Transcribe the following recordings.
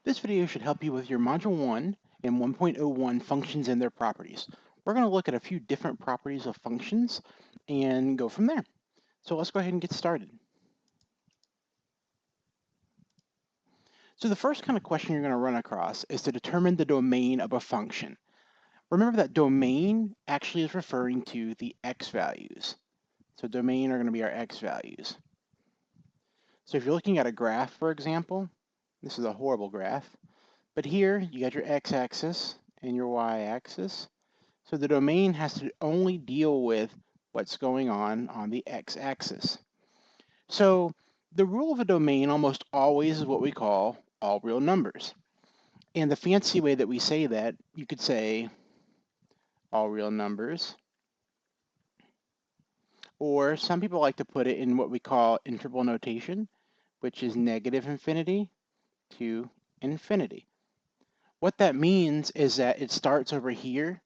This video should help you with your Module 1 and 1.01 functions and their properties. We're going to look at a few different properties of functions and go from there. So let's go ahead and get started. So the first kind of question you're going to run across is to determine the domain of a function. Remember that domain actually is referring to the x values. So domain are going to be our x values. So if you're looking at a graph, for example, this is a horrible graph, but here you got your x-axis and your y-axis. So the domain has to only deal with what's going on the x-axis. So the rule of a domain almost always is what we call all real numbers. And the fancy way that we say that, you could say all real numbers, or some people like to put it in what we call interval notation, which is negative infinity to infinity. What that means is that it starts over here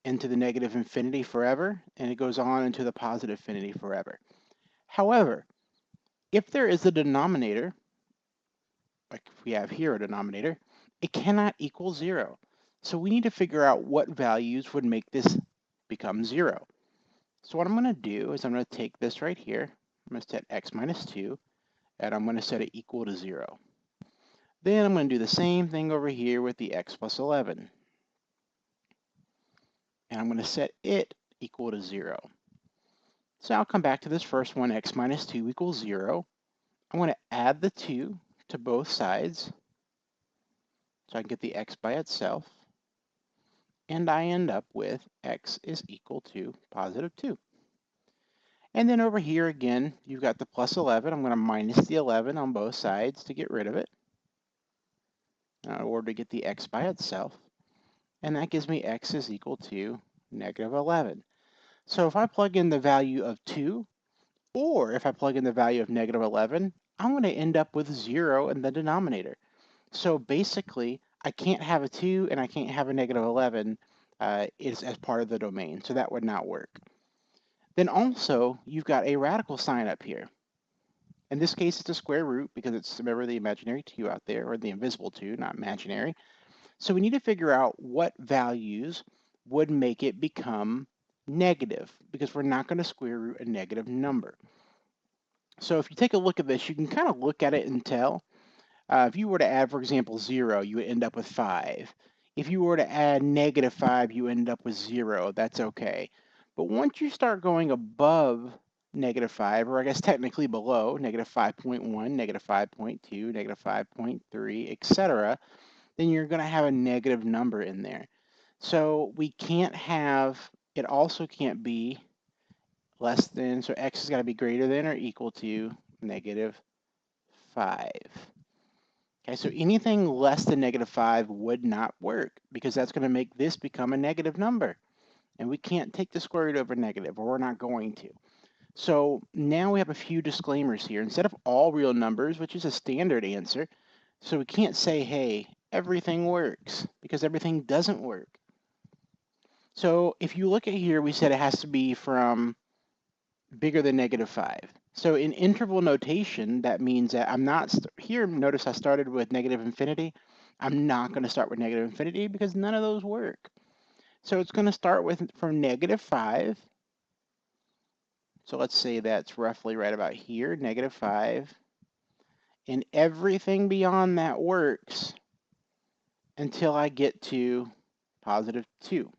into the negative infinity forever, and it goes on into the positive infinity forever. However, if there is a denominator, like we have here a denominator, it cannot equal 0. So we need to figure out what values would make this become 0. So what I'm going to do is I'm going to take this right here, I'm going to set x minus 2, and I'm going to set it equal to 0. Then I'm going to do the same thing over here with the x plus 11. And I'm going to set it equal to 0. So I'll come back to this first one, x minus 2 equals 0. I'm going to add the 2 to both sides so I can get the x by itself. And I end up with x is equal to positive 2. And then over here again, you've got the plus 11. I'm going to minus the 11 on both sides to get rid of it in order to get the x by itself. And that gives me x is equal to negative 11. So if I plug in the value of 2, or if I plug in the value of negative 11, I'm going to end up with 0 in the denominator. So basically, I can't have a 2 and I can't have a negative 11 as part of the domain, so that would not work. Then also, you've got a radical sign up here. In this case, it's a square root because it's, remember, the imaginary 2 out there, or the invisible 2, not imaginary. So we need to figure out what values would make it become negative, because we're not going to square root a negative number. So if you take a look at this, you can kind of look at it and tell. If you were to add, for example, 0, you would end up with 5. If you were to add negative 5, you end up with 0. That's okay. But once you start going above negative 5, or I guess technically below, negative 5.1, negative 5.2, negative 5.3, etc., then you're going to have a negative number in there. So we can't have, it also can't be less than, so x has got to be greater than or equal to negative 5. Okay, so anything less than negative 5 would not work because that's going to make this become a negative number. And we can't take the square root over negative, or we're not going to. So now we have a few disclaimers here. Instead of all real numbers, which is a standard answer, so we can't say, hey, everything works, because everything doesn't work. So if you look at here, we said it has to be from bigger than negative 5. So in interval notation, that means that I'm not, here, notice I started with negative infinity. I'm not going to start with negative infinity because none of those work. So it's going to start with from negative 5. So let's say that's roughly right about here, negative 5. And everything beyond that works until I get to positive 2.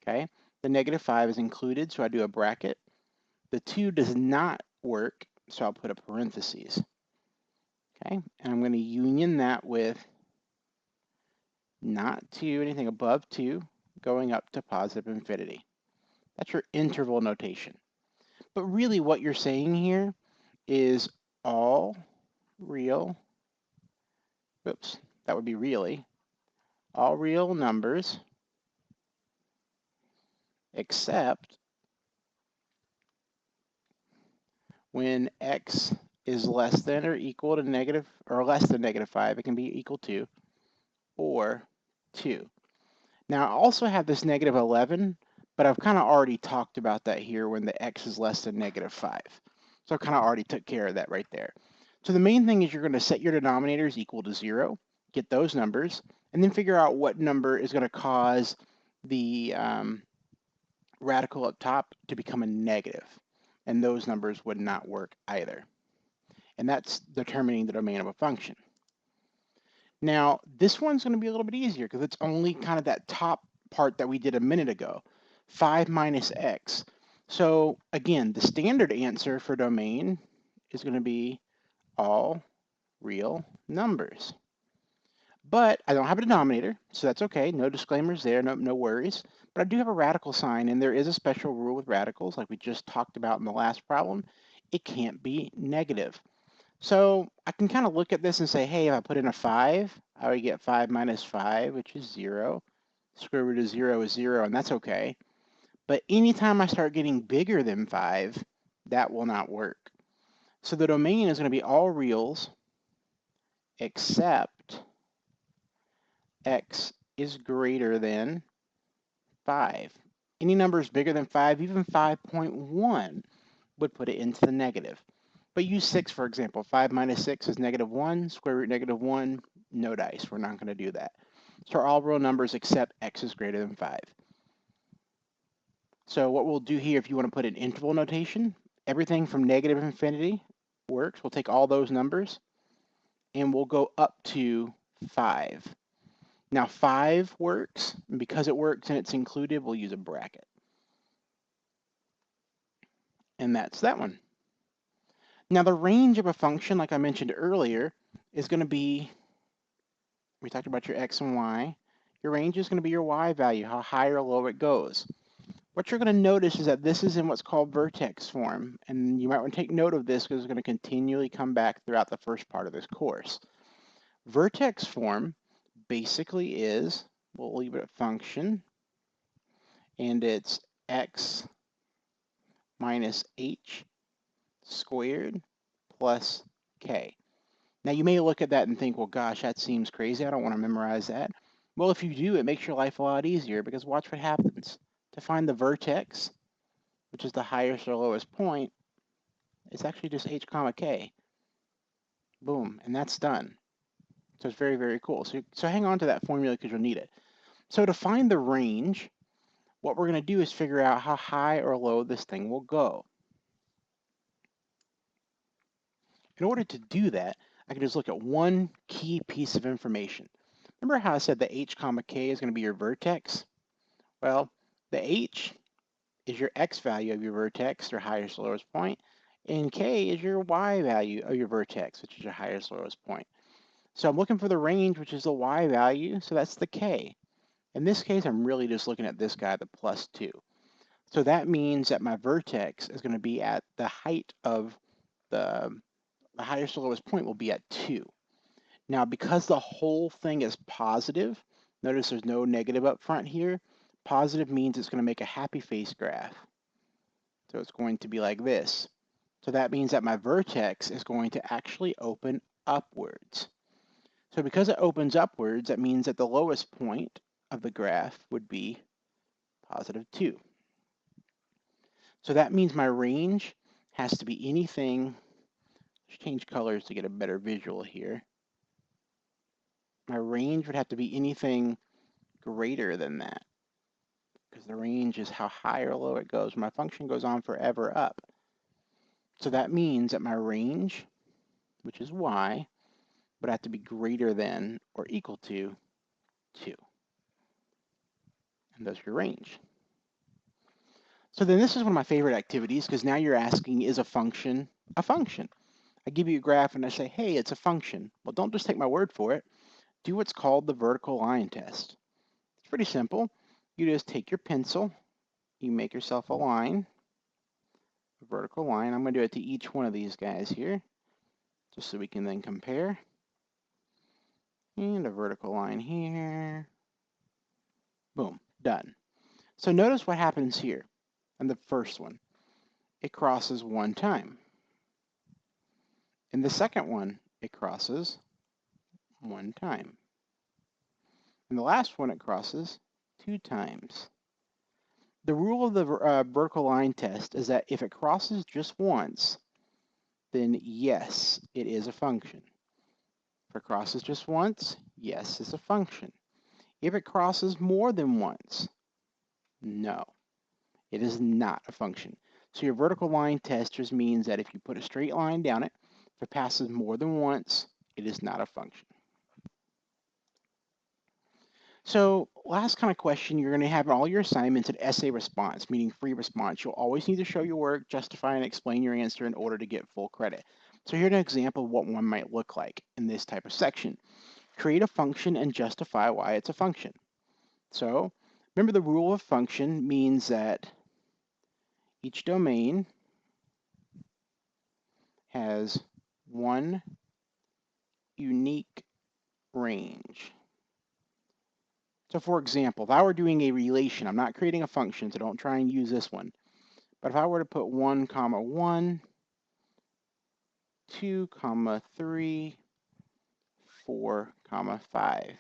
Okay, the negative 5 is included, so I do a bracket. The 2 does not work, so I'll put a parentheses. Okay, and I'm going to union that with not 2, anything above 2, going up to positive infinity. That's your interval notation. But really what you're saying here is all real, oops, that would be really, all real numbers except when x is less than or equal to negative, or less than negative 5, it can be equal to, or 2. Now I also have this negative 11, but I've kind of already talked about that here when the x is less than negative 5. So I kind of already took care of that right there. So the main thing is you're going to set your denominators equal to 0, get those numbers, and then figure out what number is going to cause the radical up top to become a negative. And those numbers would not work either. And that's determining the domain of a function. Now, this one's going to be a little bit easier because it's only kind of that top part that we did a minute ago, 5 minus x. So again, the standard answer for domain is going to be all real numbers. But I don't have a denominator, so that's okay. No disclaimers there, no worries. But I do have a radical sign, and there is a special rule with radicals, like we just talked about in the last problem. It can't be negative. So I can kind of look at this and say, hey, if I put in a 5, I would get 5 minus 5, which is 0. Square root of 0 is 0, and that's okay. But anytime I start getting bigger than 5, that will not work. So the domain is going to be all reals except x is greater than 5. Any numbers bigger than 5, even 5.1, would put it into the negative. But use 6, for example. 5 minus 6 is negative 1. Square root negative 1, no dice. We're not going to do that. So all real numbers except x is greater than 5. So what we'll do here, if you want to put an interval notation, everything from negative infinity works. We'll take all those numbers, and we'll go up to 5. Now 5 works, and because it works and it's included, we'll use a bracket. And that's that one. Now the range of a function, like I mentioned earlier, is going to be, we talked about your x and y, your range is going to be your y value, how high or low it goes. What you're going to notice is that this is in what's called vertex form, and you might want to take note of this because it's going to continually come back throughout the first part of this course. Vertex form basically is, we'll leave it a function, and it's x minus h squared plus k. Now you may look at that and think, well, gosh, that seems crazy. I don't want to memorize that. Well, if you do, it makes your life a lot easier because watch what happens. To find the vertex, which is the highest or lowest point, it's actually just h comma k. Boom, and that's done. So it's very, very cool. So hang on to that formula because you'll need it. So to find the range, what we're going to do is figure out how high or low this thing will go. In order to do that, I can just look at one key piece of information. Remember how I said the h comma k is going to be your vertex? Well, the h is your x value of your vertex, or highest lowest point, and k is your y value of your vertex, which is your highest lowest point. So I'm looking for the range, which is the y value, so that's the k. In this case, I'm really just looking at this guy, the plus 2. So that means that my vertex is going to be at the height of the highest or lowest point will be at 2. Now, because the whole thing is positive, notice there's no negative up front here. Positive means it's going to make a happy face graph. So it's going to be like this. So that means that my vertex is going to actually open upwards. So because it opens upwards, that means that the lowest point of the graph would be positive 2. So that means my range has to be anything, let's change colors to get a better visual here. My range would have to be anything greater than that, because the range is how high or low it goes. My function goes on forever up. So that means that my range, which is y, would have to be greater than or equal to 2. And that's your range. So then this is one of my favorite activities, because now you're asking, is a function a function? I give you a graph and I say, hey, it's a function. Well, don't just take my word for it. Do what's called the vertical line test. It's pretty simple. You just take your pencil, you make yourself a line, a vertical line. I'm going to do it to each one of these guys here, just so we can then compare. And a vertical line here. Boom, done. So notice what happens here in the first one. It crosses one time. In the second one, it crosses one time. In the last one, it crosses 2 times. The rule of the vertical line test is that if it crosses just once, then yes, it is a function. If it crosses just once, yes, it's a function. If it crosses more than once, no, it is not a function. So your vertical line test just means that if you put a straight line down it, if it passes more than once, it is not a function. So last kind of question, you're going to have all your assignments an essay response, meaning free response. You'll always need to show your work, justify and explain your answer in order to get full credit. So here's an example of what one might look like in this type of section. Create a function and justify why it's a function. So remember, the rule of function means that each domain has one unique range. So for example, if I were doing a relation, I'm not creating a function, so don't try and use this one. But if I were to put 1, 1, 2, 3, 4, 5,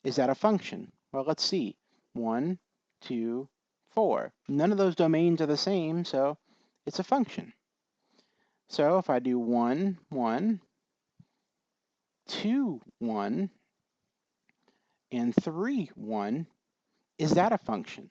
is that a function? Well, let's see. 1, 2, 4. None of those domains are the same, so it's a function. So if I do 1, 1, 2, 1, and 3, 1, is that a function?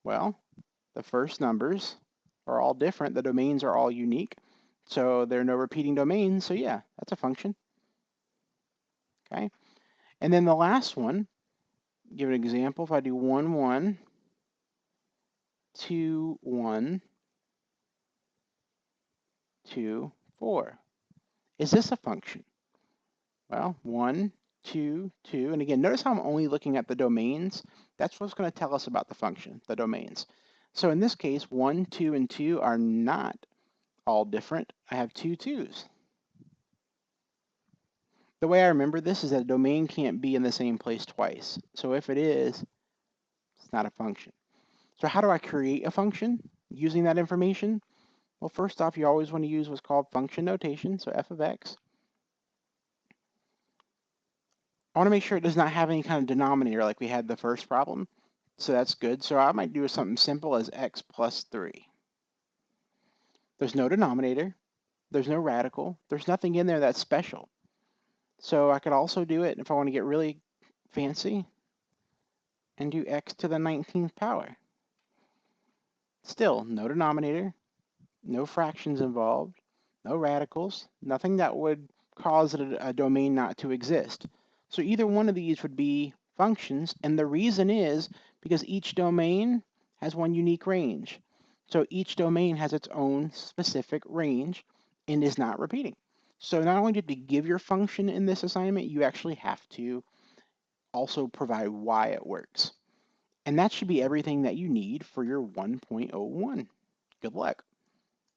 Well, the first numbers are all different. The domains are all unique. So there are no repeating domains. So yeah, that's a function. Okay. And then the last one, give an example. If I do 1, 1, 2, 1, 2, 4, is this a function? Well, 1, 2, 2. And again, notice how I'm only looking at the domains. That's what's going to tell us about the function, the domains. So in this case, 1, 2, and 2 are not all different. I have two 2's. The way I remember this is that a domain can't be in the same place twice. So if it is, it's not a function. So how do I create a function using that information? Well, first off, you always want to use what's called function notation, so f of x. I want to make sure it does not have any kind of denominator like we had the first problem. So that's good. So I might do something simple as x plus 3. There's no denominator. There's no radical. There's nothing in there that's special. So I could also do it if I want to get really fancy and do x to the 19th power. Still, no denominator, no fractions involved, no radicals, nothing that would cause a domain not to exist. So either one of these would be functions, and the reason is because each domain has one unique range. So each domain has its own specific range and is not repeating. So not only did you give your function in this assignment, you actually have to also provide why it works. And that should be everything that you need for your 1.01. Good luck.